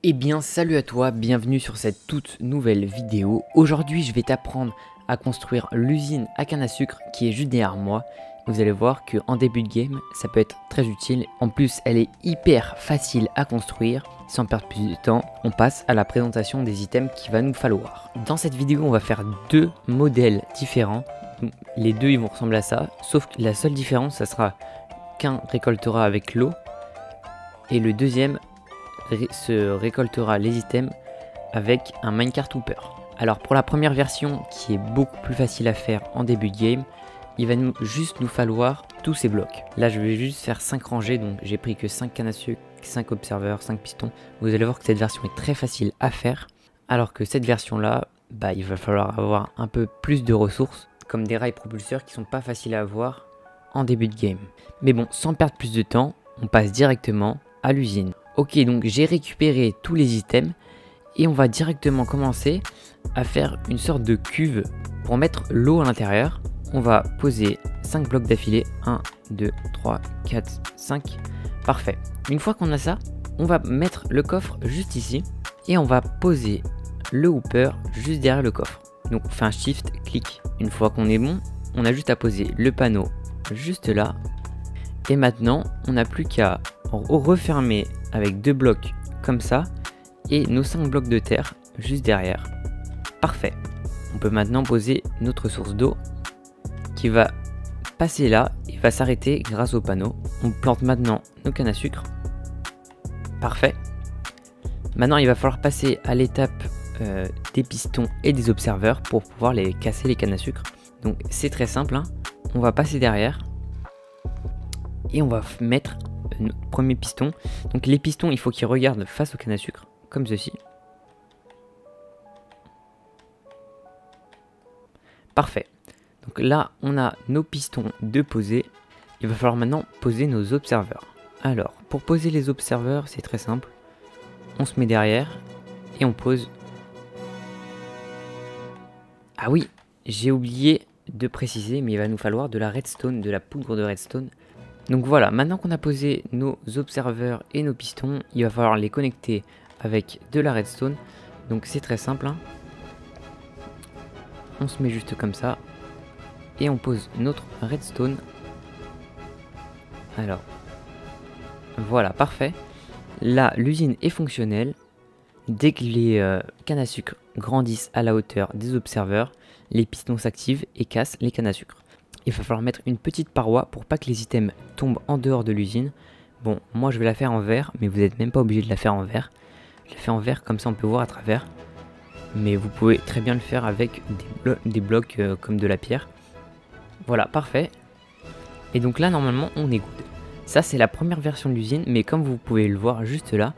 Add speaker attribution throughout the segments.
Speaker 1: Eh bien salut à toi, bienvenue sur cette toute nouvelle vidéo. Aujourd'hui je vais t'apprendre à construire l'usine à canne à sucre qui est juste derrière moi. Vous allez voir qu'en début de game ça peut être très utile. En plus elle est hyper facile à construire. Sans perdre plus de temps, on passe à la présentation des items qu'il va nous falloir. Dans cette vidéo on va faire deux modèles différents. Les deux ils vont ressembler à ça, sauf que la seule différence ça sera qu'un récoltera avec l'eau et le deuxième se récoltera les items avec un minecart hooper. Alors pour la première version qui est beaucoup plus facile à faire en début de game, il va juste nous falloir tous ces blocs. Là je vais juste faire 5 rangées, donc j'ai pris que 5 cannes à sucre, 5 observeurs, 5 pistons. Vous allez voir que cette version est très facile à faire, alors que cette version là, il va falloir avoir un peu plus de ressources, comme des rails propulseurs qui sont pas faciles à avoir en début de game. Mais bon, sans perdre plus de temps, on passe directement à l'usine. Ok, donc j'ai récupéré tous les items et on va directement commencer à faire une sorte de cuve pour mettre l'eau à l'intérieur. On va poser 5 blocs d'affilée, 1, 2, 3, 4, 5, parfait. Une fois qu'on a ça, on va mettre le coffre juste ici et on va poser le hooper juste derrière le coffre. Donc on fait un shift, clic. Une fois qu'on est bon, on a juste à poser le panneau juste là. Et maintenant, on n'a plus qu'à refermer avec 2 blocs comme ça et nos 5 blocs de terre juste derrière. Parfait. On peut maintenant poser notre source d'eau qui va passer là et va s'arrêter grâce au panneau. On plante maintenant nos cannes à sucre. Parfait. Maintenant, il va falloir passer à l'étape des pistons et des observeurs pour pouvoir les casser les cannes à sucre. Donc c'est très simple, hein. On va passer derrière et on va mettre notre premier piston. Donc les pistons, il faut qu'ils regardent face au canne à sucre, comme ceci. Parfait. Donc là, on a nos pistons de poser. Il va falloir maintenant poser nos observeurs. Alors, pour poser les observeurs, c'est très simple. On se met derrière et on pose. Ah oui, j'ai oublié de préciser, mais il va nous falloir de la redstone, de la poudre de redstone. Donc voilà, maintenant qu'on a posé nos observeurs et nos pistons, il va falloir les connecter avec de la redstone. Donc c'est très simple, hein. On se met juste comme ça et on pose notre redstone. Alors, voilà, parfait. Là, l'usine est fonctionnelle. Dès que les cannes à sucre grandissent à la hauteur des observeurs, les pistons s'activent et cassent les cannes à sucre. Il va falloir mettre une petite paroi pour pas que les items tombent en dehors de l'usine. Bon, moi je vais la faire en verre, mais vous n'êtes même pas obligé de la faire en verre. Je la fais en verre, comme ça on peut voir à travers. Mais vous pouvez très bien le faire avec des blocs comme de la pierre. Voilà, parfait. Et donc là, normalement, on est good. Ça, c'est la première version de l'usine, mais comme vous pouvez le voir juste là,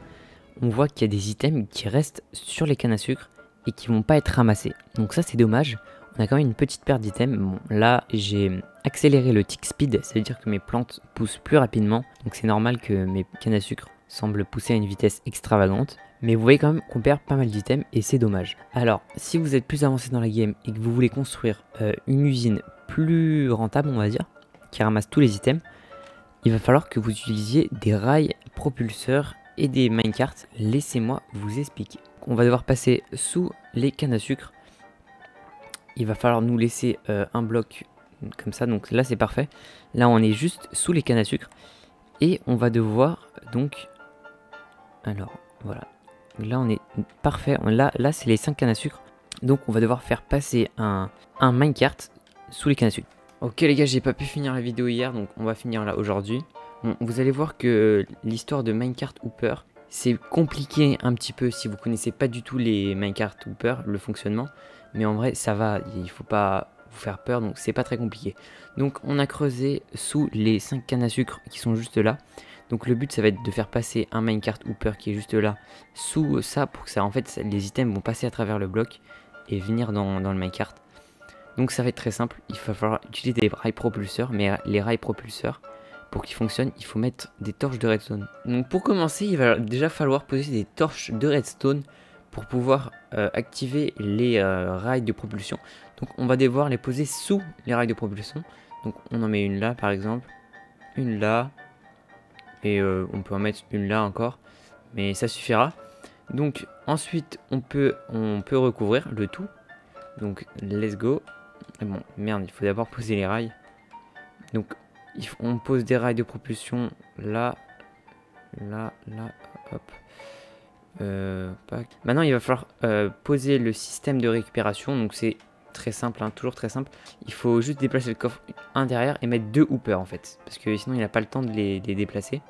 Speaker 1: on voit qu'il y a des items qui restent sur les cannes à sucre et qui vont pas être ramassés. Donc ça, c'est dommage. On a quand même une petite perte d'items. Bon, là, j'ai accéléré le tick speed, ça veut dire que mes plantes poussent plus rapidement. Donc c'est normal que mes cannes à sucre semblent pousser à une vitesse extravagante. Mais vous voyez quand même qu'on perd pas mal d'items et c'est dommage. Alors, si vous êtes plus avancé dans la game et que vous voulez construire une usine plus rentable, on va dire, qui ramasse tous les items, il va falloir que vous utilisiez des rails propulseurs et des minecarts. Laissez-moi vous expliquer. On va devoir passer sous les cannes à sucre. Il va falloir nous laisser un bloc comme ça, donc là c'est parfait. Là on est juste sous les cannes à sucre et on va devoir donc, alors voilà, là on est parfait. Là c'est les 5 cannes à sucre, donc on va devoir faire passer un minecart sous les cannes à sucre. Ok les gars, j'ai pas pu finir la vidéo hier, donc on va finir là aujourd'hui. Bon, vous allez voir que l'histoire de minecart hooper, c'est compliqué un petit peu si vous connaissez pas du tout les minecart hooper, le fonctionnement. Mais en vrai, ça va, il faut pas vous faire peur, donc c'est pas très compliqué. Donc on a creusé sous les 5 cannes à sucre qui sont juste là. Donc le but, ça va être de faire passer un minecart hooper qui est juste là, sous ça, pour que ça, en fait, les items vont passer à travers le bloc et venir dans le minecart. Donc ça va être très simple, il va falloir utiliser des rails propulseurs, mais les rails propulseurs, pour qu'ils fonctionnent, il faut mettre des torches de redstone. Donc pour commencer, il va déjà falloir poser des torches de redstone pour pouvoir activer les rails de propulsion. Donc on va devoir les poser sous les rails de propulsion. Donc on en met une là par exemple, une là, et on peut en mettre une là encore, mais ça suffira. Donc ensuite on peut recouvrir le tout. Donc let's go. Bon merde, il faut d'abord poser les rails. Donc on pose des rails de propulsion là, hop. Maintenant il va falloir poser le système de récupération. Donc c'est très simple, hein, toujours très simple. Il faut juste déplacer le coffre un derrière et mettre 2 hoopers en fait, parce que sinon il n'a pas le temps de les déplacer.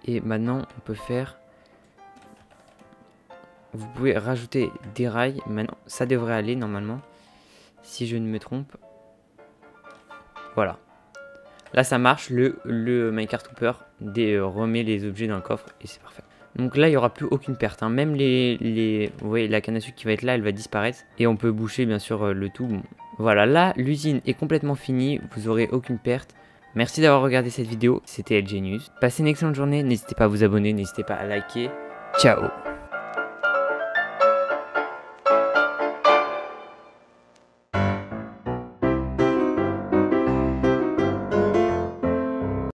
Speaker 1: Et maintenant on peut faire, vous pouvez rajouter des rails. Maintenant ça devrait aller normalement, si je ne me trompe. Voilà, là ça marche, le minecart hooper remet les objets dans le coffre et c'est parfait. Donc là il n'y aura plus aucune perte, hein. Même vous voyez la canne à sucre qui va être là, elle va disparaître. Et on peut boucher bien sûr le tout. Bon. Voilà, là l'usine est complètement finie, vous aurez aucune perte. Merci d'avoir regardé cette vidéo, c'était LG News. Passez une excellente journée, n'hésitez pas à vous abonner, n'hésitez pas à liker. Ciao.